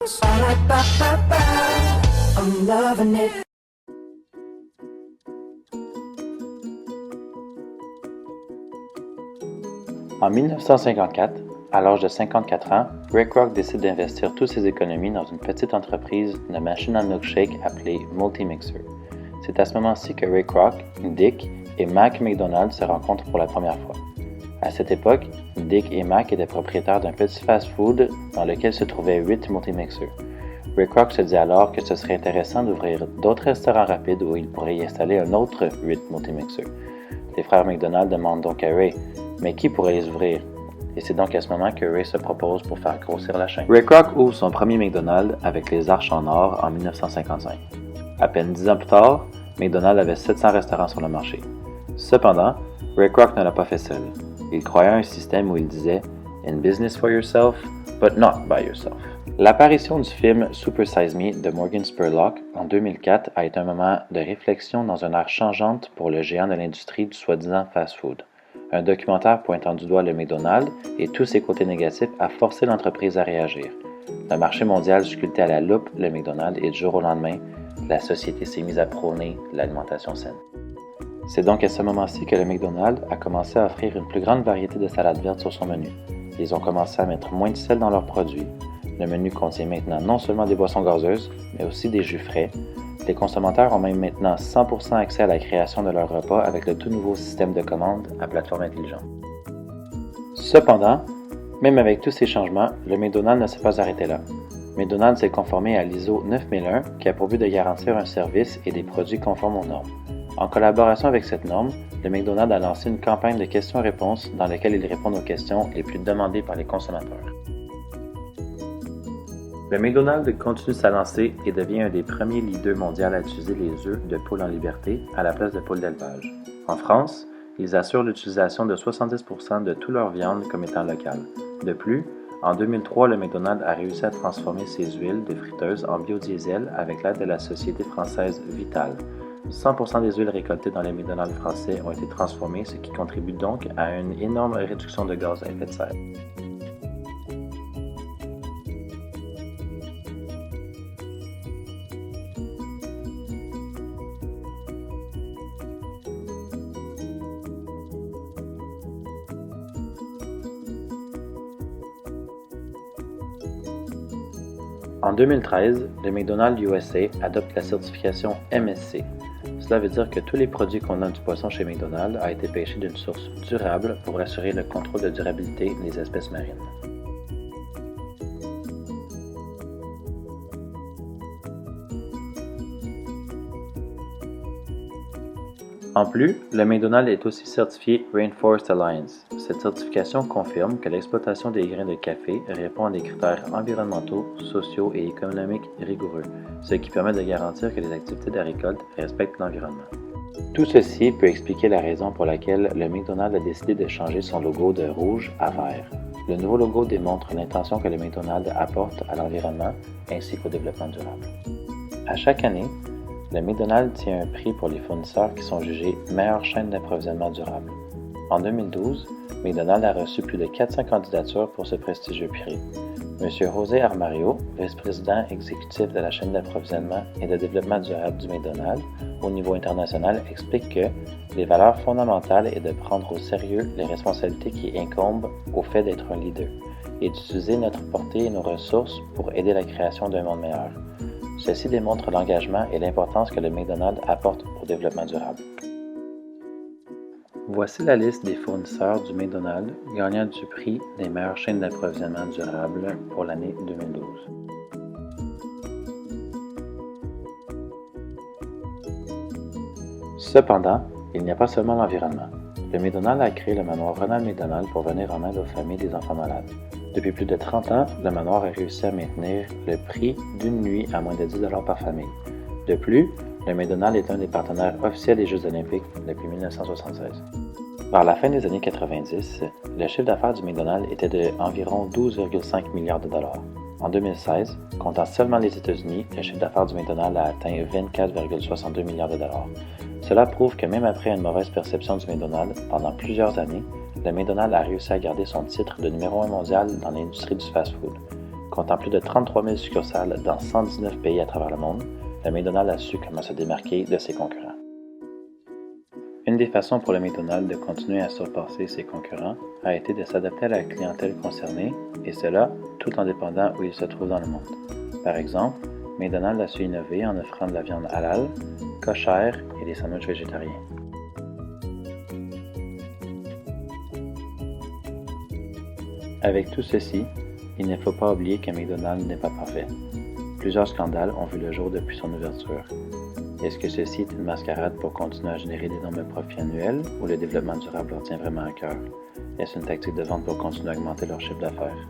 I'm loving it. En 1954, à l'âge de 54 ans, Ray Kroc décide d'investir toutes ses économies dans une petite entreprise de machine à milkshake appelée Multi-Mixer. C'est à ce moment-ci que Ray Kroc, Dick et Mac McDonald se rencontrent pour la première fois. À cette époque, Dick et Mac étaient propriétaires d'un petit fast-food dans lequel se trouvaient 8 Multi-Mixer. Ray Kroc se dit alors que ce serait intéressant d'ouvrir d'autres restaurants rapides où il pourrait y installer un autre 8 Multi-Mixer. Les frères McDonald demandent donc à Ray, mais qui pourrait les ouvrir? Et c'est donc à ce moment que Ray se propose pour faire grossir la chaîne. Ray Kroc ouvre son premier McDonald's avec les Arches en or en 1955. À peine 10 ans plus tard, McDonald's avait 700 restaurants sur le marché. Cependant, Ray Kroc ne l'a pas fait seul. Il croyait à un système où il disait « In business for yourself, but not by yourself ». L'apparition du film Super Size Me de Morgan Spurlock en 2004 a été un moment de réflexion dans une ère changeante pour le géant de l'industrie du soi-disant fast-food. Un documentaire pointant du doigt le McDonald's et tous ses côtés négatifs a forcé l'entreprise à réagir. Le marché mondial sculptait à la loupe le McDonald's et du jour au lendemain, la société s'est mise à prôner l'alimentation saine. C'est donc à ce moment-ci que le McDonald's a commencé à offrir une plus grande variété de salades vertes sur son menu. Ils ont commencé à mettre moins de sel dans leurs produits. Le menu contient maintenant non seulement des boissons gazeuses, mais aussi des jus frais. Les consommateurs ont même maintenant 100% accès à la création de leurs repas avec le tout nouveau système de commande à plateforme intelligente. Cependant, même avec tous ces changements, le McDonald's ne s'est pas arrêté là. McDonald's s'est conformé à l'ISO 9001 qui a pour but de garantir un service et des produits conformes aux normes. En collaboration avec cette norme, le McDonald's a lancé une campagne de questions-réponses dans laquelle il répond aux questions les plus demandées par les consommateurs. Le McDonald's continue sa lancée et devient un des premiers leaders mondiaux à utiliser les œufs de poule en liberté à la place de poules d'élevage. En France, ils assurent l'utilisation de 70% de toute leur viande comme étant locale. De plus, en 2003, le McDonald's a réussi à transformer ses huiles de friteuse en biodiesel avec l'aide de la société française Vital. 100% des huiles récoltées dans les McDonald's français ont été transformées, ce qui contribue donc à une énorme réduction de gaz à effet de serre. En 2013, le McDonald's USA adopte la certification MSC. Cela veut dire que tous les produits contenant du poisson chez McDonald's ont été pêchés d'une source durable pour assurer le contrôle de durabilité des espèces marines. En plus, le McDonald's est aussi certifié Rainforest Alliance. Cette certification confirme que l'exploitation des grains de café répond à des critères environnementaux, sociaux et économiques rigoureux, ce qui permet de garantir que les activités de récolte respectent l'environnement. Tout ceci peut expliquer la raison pour laquelle le McDonald's a décidé de changer son logo de rouge à vert. Le nouveau logo démontre l'intention que le McDonald's apporte à l'environnement ainsi qu'au développement durable. À chaque année, le McDonald's tient un prix pour les fournisseurs qui sont jugés meilleure chaîne d'approvisionnement durable. En 2012, McDonald's a reçu plus de 400 candidatures pour ce prestigieux prix. M. José Armario, vice-président exécutif de la chaîne d'approvisionnement et de développement durable du McDonald's au niveau international, explique que les valeurs fondamentales est de prendre au sérieux les responsabilités qui incombent au fait d'être un leader et d'utiliser notre portée et nos ressources pour aider la création d'un monde meilleur. Ceci démontre l'engagement et l'importance que le McDonald's apporte au développement durable. Voici la liste des fournisseurs du McDonald's gagnant du prix des meilleures chaînes d'approvisionnement durable pour l'année 2012. Cependant, il n'y a pas seulement l'environnement. Le McDonald's a créé le manoir Ronald McDonald pour venir en aide aux familles des enfants malades. Depuis plus de 30 ans, le manoir a réussi à maintenir le prix d'une nuit à moins de 10$ par famille. De plus, le McDonald's est un des partenaires officiels des Jeux olympiques depuis 1976. Vers la fin des années 90, le chiffre d'affaires du McDonald's était de environ 12,5 milliards de dollars. En 2016, comptant seulement les États-Unis, le chiffre d'affaires du McDonald's a atteint 24,62 milliards de dollars. Cela prouve que même après une mauvaise perception du McDonald's pendant plusieurs années, le McDonald's a réussi à garder son titre de numéro 1 mondial dans l'industrie du fast-food. Comptant plus de 33 000 succursales dans 119 pays à travers le monde, le McDonald's a su comment se démarquer de ses concurrents. Une des façons pour le McDonald's de continuer à surpasser ses concurrents a été de s'adapter à la clientèle concernée, et cela tout en dépendant où il se trouve dans le monde. Par exemple, McDonald's a su innover en offrant de la viande halal, cochère et des sandwichs végétariens. Avec tout ceci, il ne faut pas oublier que McDonald's n'est pas parfait. Plusieurs scandales ont vu le jour depuis son ouverture. Est-ce que ceci est une mascarade pour continuer à générer d'énormes profits annuels ou le développement durable leur tient vraiment à cœur? Est-ce une tactique de vente pour continuer à augmenter leur chiffre d'affaires?